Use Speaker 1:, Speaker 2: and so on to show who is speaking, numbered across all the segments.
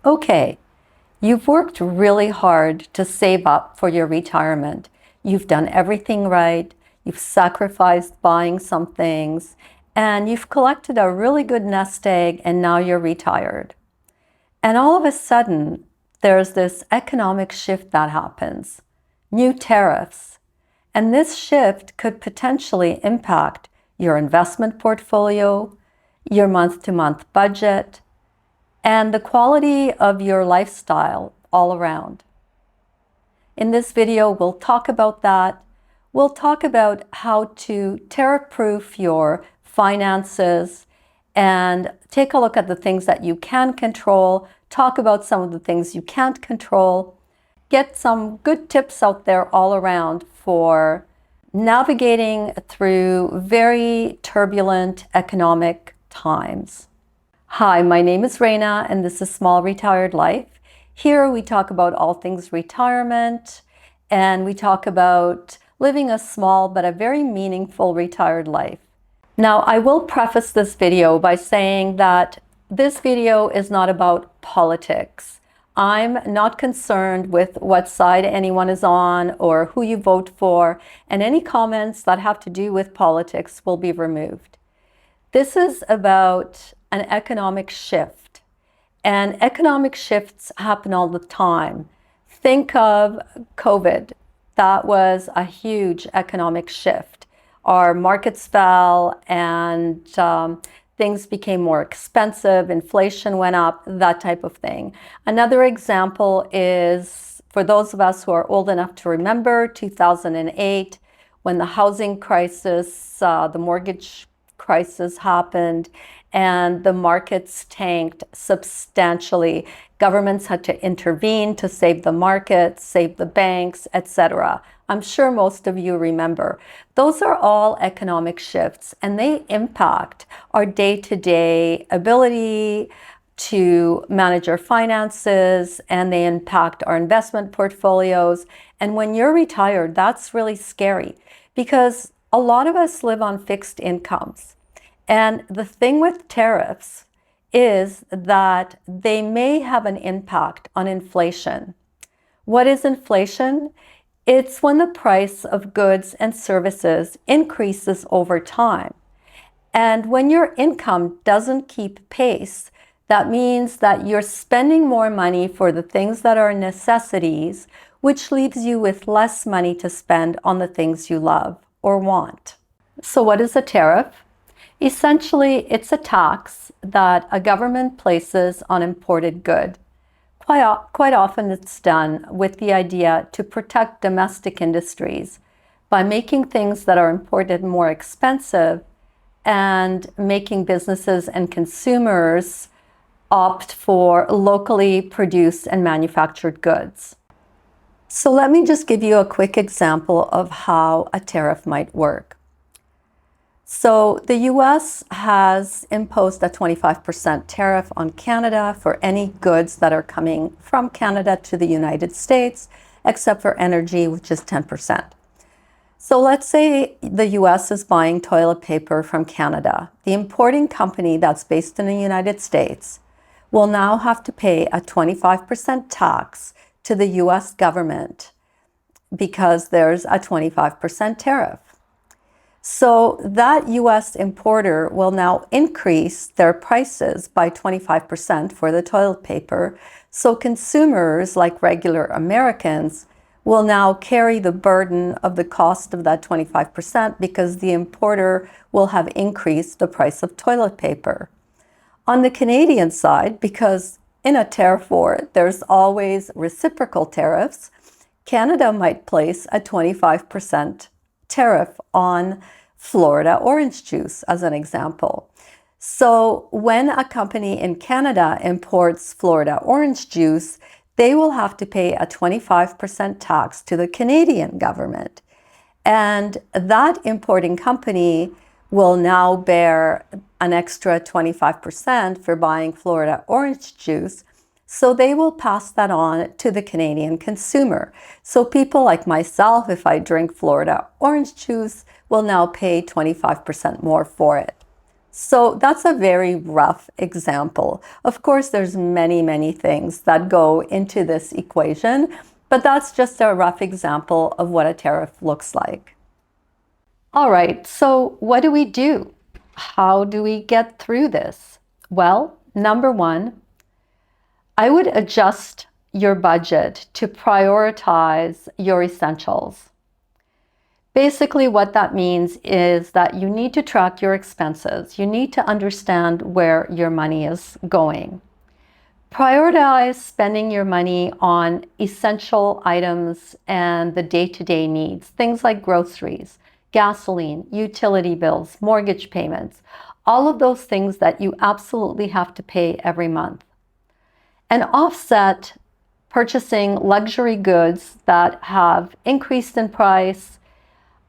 Speaker 1: Okay, you've worked really hard to save up for your retirement. You've done everything right. You've sacrificed buying some things, and you've collected a really good nest egg, and now you're retired. And all of a sudden, there's this economic shift that happens, new tariffs. And this shift could potentially impact your investment portfolio, your month-to-month budget, and the quality of your lifestyle all around. In this video, we'll talk about that. We'll talk about how to tariff-proof your finances and take a look at the things that you can control, talk about some of the things you can't control, get some good tips out there all around for navigating through very turbulent economic times. Hi, my name is Raina, and this is Small Retired Life. Here we talk about all things retirement, and we talk about living a small but a very meaningful retired life. Now, I will preface this video by saying that this video is not about politics. I'm not concerned with what side anyone is on or who you vote for, and any comments that have to do with politics will be removed. This is about an economic shift, and economic shifts happen all the time. Think of COVID. That was a huge economic shift. Our markets fell and things became more expensive, inflation went up, that type of thing. Another example is, for those of us who are old enough to remember, 2008, when the housing crisis, the mortgage crisis happened, and the markets tanked substantially. Governments had to intervene to save the markets, save the banks, etc. I'm sure most of you remember. Those are all economic shifts, and they impact our day-to-day ability to manage our finances, and they impact our investment portfolios. And when you're retired, that's really scary because a lot of us live on fixed incomes. And the thing with tariffs is that they may have an impact on inflation. What is inflation? It's when the price of goods and services increases over time. And when your income doesn't keep pace, that means that you're spending more money for the things that are necessities, which leaves you with less money to spend on the things you love or want. So what is a tariff? Essentially, it's a tax that a government places on imported goods. Quite often it's done with the idea to protect domestic industries by making things that are imported more expensive and making businesses and consumers opt for locally produced and manufactured goods. So let me just give you a quick example of how a tariff might work. So the US has imposed a 25% tariff on Canada for any goods that are coming from Canada to the United States, except for energy, which is 10%. So let's say the US is buying toilet paper from Canada. The importing company that's based in the United States will now have to pay a 25% tax to the US government because there's a 25% tariff. So that US importer will now increase their prices by 25% for the toilet paper. So consumers, like regular Americans, will now carry the burden of the cost of that 25% because the importer will have increased the price of toilet paper. On the Canadian side, because in a tariff war, there's always reciprocal tariffs, Canada might place a 25% tariff on Florida orange juice, as an example. So when a company in Canada imports Florida orange juice, they will have to pay a 25% tax to the Canadian government. And that importing company will now bear an extra 25% for buying Florida orange juice. So they will pass that on to the Canadian consumer. So people like myself, if I drink Florida orange juice, will now pay 25% more for it. So that's a very rough example. Of course, there's many, many things that go into this equation, but that's just a rough example of what a tariff looks like. All right, so what do we do? How do we get through this? Well, number one, I would adjust your budget to prioritize your essentials. Basically, what that means is that you need to track your expenses. You need to understand where your money is going. Prioritize spending your money on essential items and the day-to-day needs, things like groceries, gasoline, utility bills, mortgage payments, all of those things that you absolutely have to pay every month. And offset purchasing luxury goods that have increased in price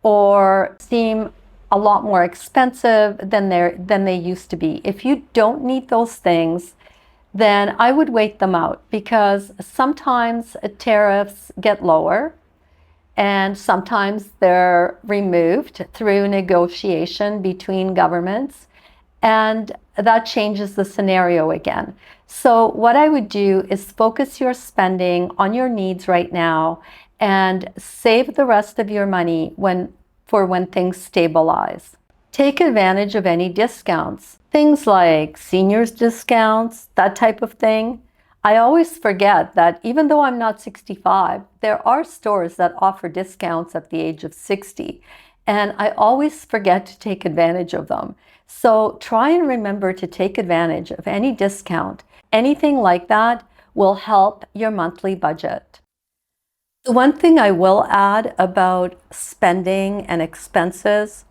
Speaker 1: or seem a lot more expensive than they used to be. If you don't need those things, then I would wait them out, because sometimes tariffs get lower and sometimes they're removed through negotiation between governments, and that changes the scenario again. So what I would do is focus your spending on your needs right now and save the rest of your money for when things stabilize. Take advantage of any discounts, things like seniors discounts, that type of thing. I always forget that even though I'm not 65, there are stores that offer discounts at the age of 60, and I always forget to take advantage of them. So try and remember to take advantage of any discount. Anything like that will help your monthly budget. The one thing I will add about spending and expenses,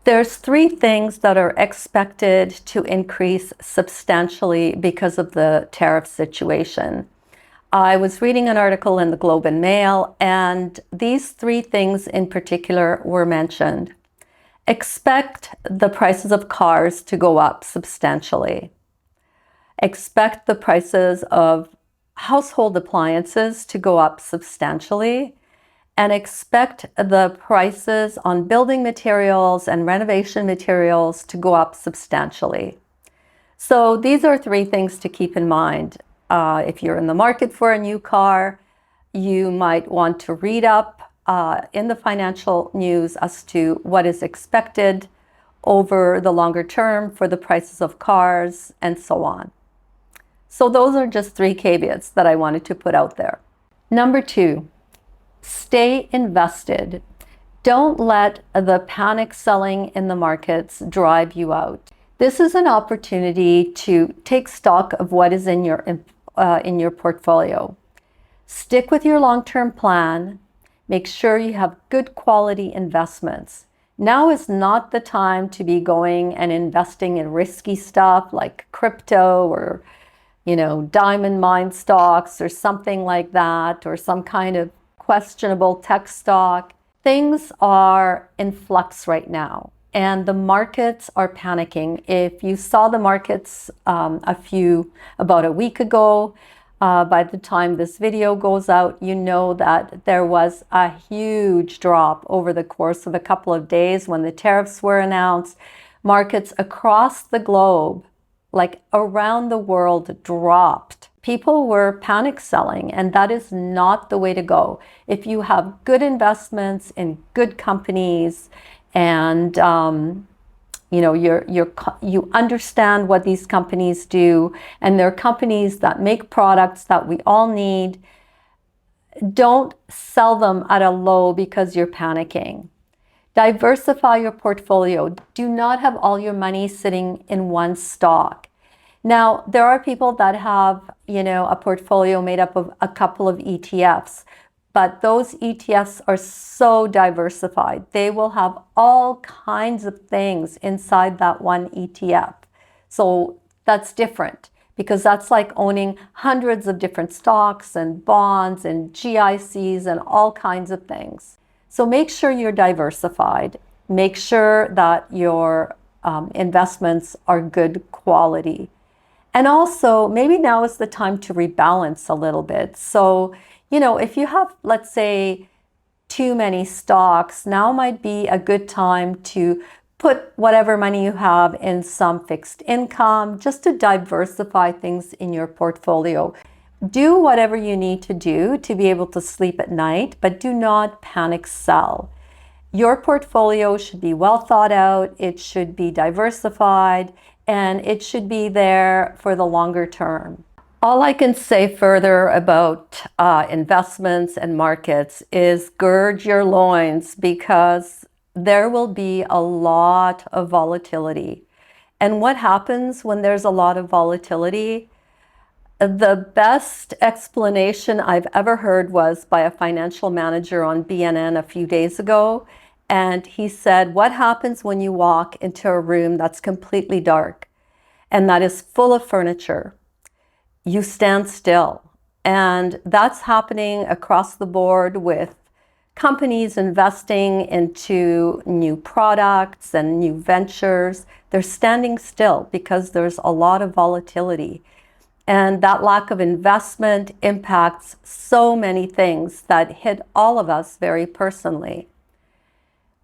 Speaker 1: there's three things that are expected to increase substantially because of the tariff situation. I was reading an article in the Globe and Mail, and these three things in particular were mentioned. Expect the prices of cars to go up substantially. Expect the prices of household appliances to go up substantially, and expect the prices on building materials and renovation materials to go up substantially. So these are three things to keep in mind. If you're in the market for a new car, you might want to read up in the financial news as to what is expected over the longer term for the prices of cars and so on. So those are just three caveats that I wanted to put out there. Number two, stay invested. Don't let the panic selling in the markets drive you out. This is an opportunity to take stock of what is in your portfolio. Stick with your long-term plan. Make sure you have good quality investments. Now is not the time to be going and investing in risky stuff like crypto or, diamond mine stocks or something like that, or some kind of questionable tech stock. Things are in flux right now, and the markets are panicking. If you saw the markets about a week ago, by the time this video goes out, you know that there was a huge drop over the course of a couple of days when the tariffs were announced. Markets across the globe, like around the world, dropped. People were panic selling, and that is not the way to go. If you have good investments in good companies and you understand what these companies do, and they're companies that make products that we all need, don't sell them at a low because you're panicking. Diversify your portfolio. Do not have all your money sitting in one stock. Now, there are people that have, a portfolio made up of a couple of ETFs, but those ETFs are so diversified. They will have all kinds of things inside that one ETF. So that's different, because that's like owning hundreds of different stocks and bonds and GICs and all kinds of things. So make sure you're diversified. Make sure that your investments are good quality. And also, maybe now is the time to rebalance a little bit. So, if you have, let's say, too many stocks, now might be a good time to put whatever money you have in some fixed income just to diversify things in your portfolio. Do whatever you need to do to be able to sleep at night, but do not panic sell. Your portfolio should be well thought out, it should be diversified, and it should be there for the longer term. All I can say further about investments and markets is gird your loins, because there will be a lot of volatility. And what happens when there's a lot of volatility? The best explanation I've ever heard was by a financial manager on BNN a few days ago. And he said, what happens when you walk into a room that's completely dark and that is full of furniture? You stand still. And that's happening across the board with companies investing into new products and new ventures. They're standing still because there's a lot of volatility. And that lack of investment impacts so many things that hit all of us very personally.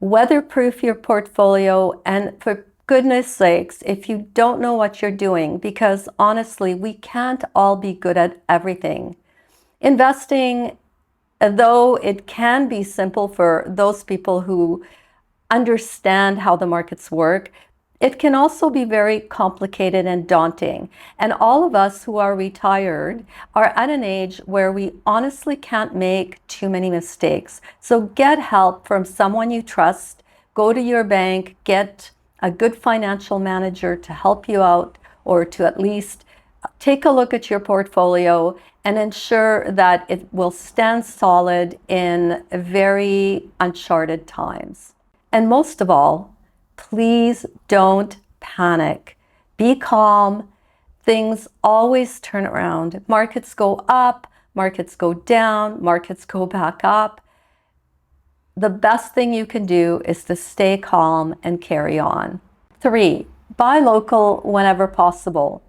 Speaker 1: Weatherproof your portfolio, and for goodness sakes, if you don't know what you're doing, because honestly, we can't all be good at everything. Investing, though it can be simple for those people who understand how the markets work, it can also be very complicated and daunting. And all of us who are retired are at an age where we honestly can't make too many mistakes. So get help from someone you trust. Go to your bank, get a good financial manager to help you out, or to at least take a look at your portfolio and ensure that it will stand solid in very uncharted times. And most of all, please don't panic. Be calm. Things always turn around. Markets go up, markets go down, markets go back up. The best thing you can do is to stay calm and carry on. 3, buy local whenever possible.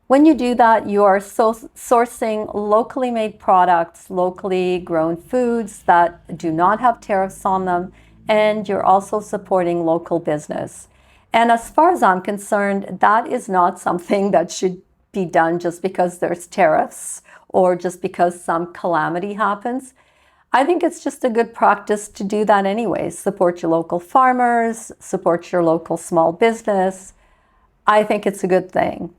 Speaker 1: When you do that, you are sourcing locally made products, locally grown foods that do not have tariffs on them, and you're also supporting local business. And as far as I'm concerned, that is not something that should be done just because there's tariffs or just because some calamity happens. I think it's just a good practice to do that anyway. Support your local farmers, support your local small business. I think it's a good thing.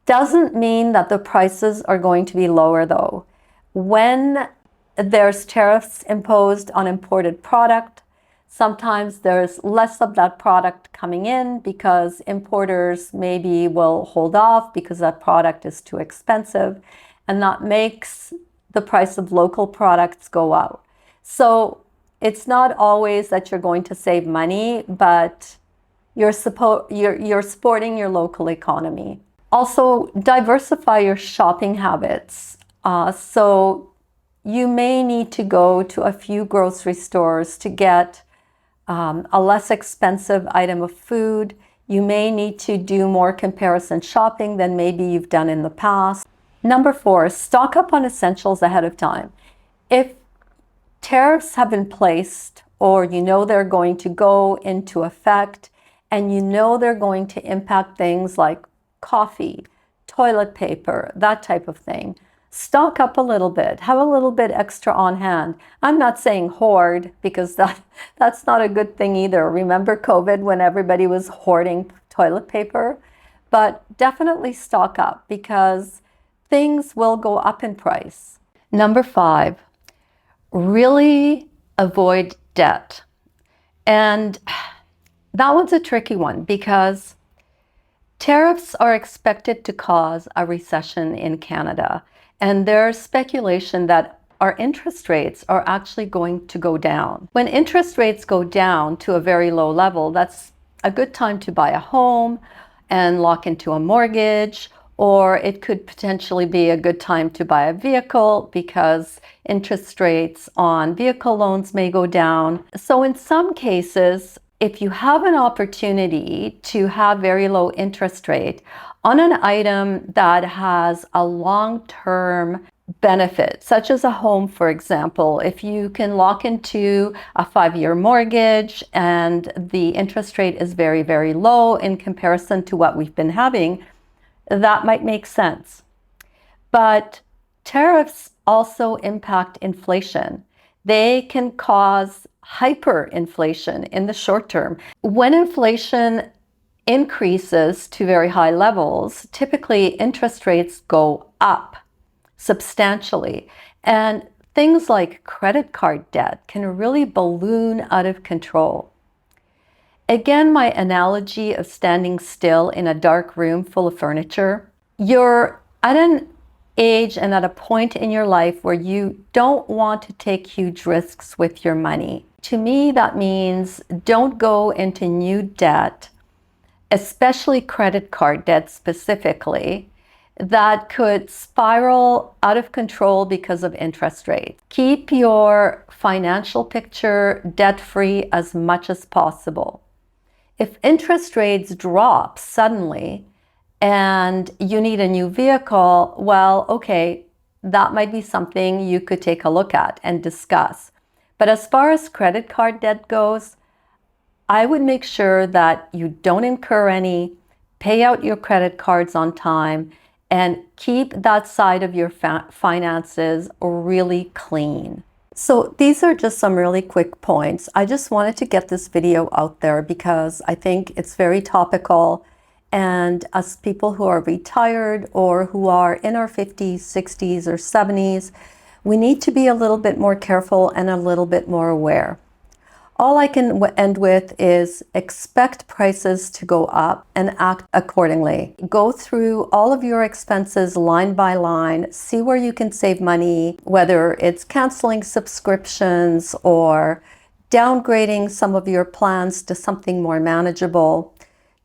Speaker 1: Doesn't mean that the prices are going to be lower though. When there's tariffs imposed on imported product, sometimes there's less of that product coming in because importers maybe will hold off because that product is too expensive, and that makes the price of local products go out. So it's not always that you're going to save money, but you're supporting your local economy. Also, diversify your shopping habits. So you may need to go to a few grocery stores to get a less expensive item of food. You may need to do more comparison shopping than maybe you've done in the past. Number 4, stock up on essentials ahead of time. If tariffs have been placed, or you know they're going to go into effect, and you know they're going to impact things like coffee, toilet paper, that type of thing, stock up a little bit, have a little bit extra on hand. I'm not saying hoard, because that's not a good thing either. Remember COVID when everybody was hoarding toilet paper? But definitely stock up, because things will go up in price. Number 5, really avoid debt. And that one's a tricky one, because tariffs are expected to cause a recession in Canada. And there's speculation that our interest rates are actually going to go down. When interest rates go down to a very low level, that's a good time to buy a home and lock into a mortgage, or it could potentially be a good time to buy a vehicle because interest rates on vehicle loans may go down. So in some cases, if you have an opportunity to have very low interest rate on an item that has a long-term benefit, such as a home, for example. If you can lock into a 5-year mortgage and the interest rate is very, very low in comparison to what we've been having, that might make sense. But tariffs also impact inflation. They can cause hyperinflation in the short term. When inflation increases to very high levels, typically interest rates go up substantially. And things like credit card debt can really balloon out of control. Again, my analogy of standing still in a dark room full of furniture. You're at an age and at a point in your life where you don't want to take huge risks with your money. To me, that means don't go into new debt, especially credit card debt specifically, that could spiral out of control because of interest rates. Keep your financial picture debt-free as much as possible. If interest rates drop suddenly and you need a new vehicle, well, okay, that might be something you could take a look at and discuss. But as far as credit card debt goes, I would make sure that you don't incur any, pay out your credit cards on time, and keep that side of your finances really clean. So these are just some really quick points. I just wanted to get this video out there because I think it's very topical. And as people who are retired or who are in our 50s, 60s, or 70s, we need to be a little bit more careful and a little bit more aware. All I can end with is expect prices to go up and act accordingly. Go through all of your expenses line by line, see where you can save money, whether it's canceling subscriptions or downgrading some of your plans to something more manageable.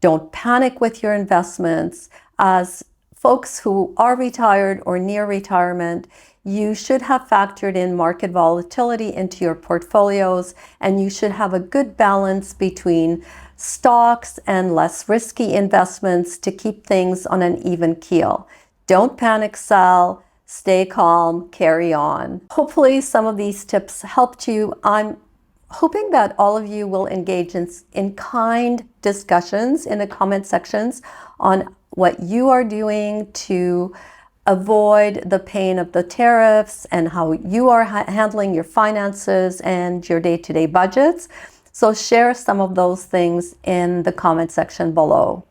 Speaker 1: Don't panic with your investments. As folks who are retired or near retirement, you should have factored in market volatility into your portfolios, and you should have a good balance between stocks and less risky investments to keep things on an even keel. Don't panic sell, stay calm, carry on. Hopefully some of these tips helped you. I'm hoping that all of you will engage in kind discussions in the comment sections on what you are doing to avoid the pain of the tariffs and how you are handling your finances and your day-to-day budgets. So share some of those things in the comment section below.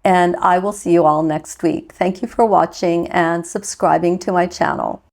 Speaker 1: And I will see you all next week. Thank you for watching and subscribing to my channel.